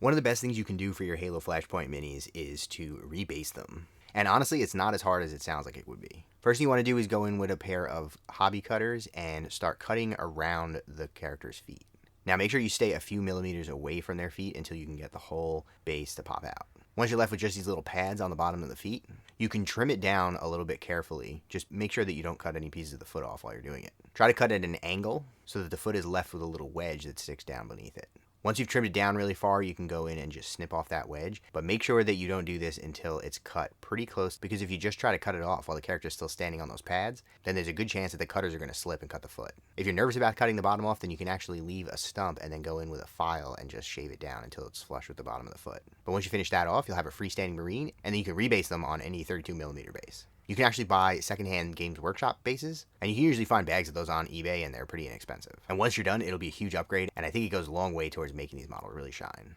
One of the best things you can do for your Halo Flashpoint minis is to rebase them. And honestly, it's not as hard as it sounds like it would be. First thing you want to do is go in with a pair of hobby cutters and start cutting around the character's feet. Now make sure you stay a few millimeters away from their feet until you can get the whole base to pop out. Once you're left with just these little pads on the bottom of the feet, you can trim it down a little bit carefully. Just make sure that you don't cut any pieces of the foot off while you're doing it. Try to cut at an angle so that the foot is left with a little wedge that sticks down beneath it. Once you've trimmed it down really far, you can go in and just snip off that wedge, but make sure that you don't do this until it's cut pretty close, because if you just try to cut it off while the character is still standing on those pads, then there's a good chance that the cutters are going to slip and cut the foot. If you're nervous about cutting the bottom off, then you can actually leave a stump and then go in with a file and just shave it down until it's flush with the bottom of the foot. But once you finish that off, you'll have a freestanding Marine, and then you can rebase them on any 32mm base. You can actually buy secondhand Games Workshop bases, and you can usually find bags of those on eBay, and they're pretty inexpensive. And once you're done, it'll be a huge upgrade, and I think it goes a long way towards making these models really shine.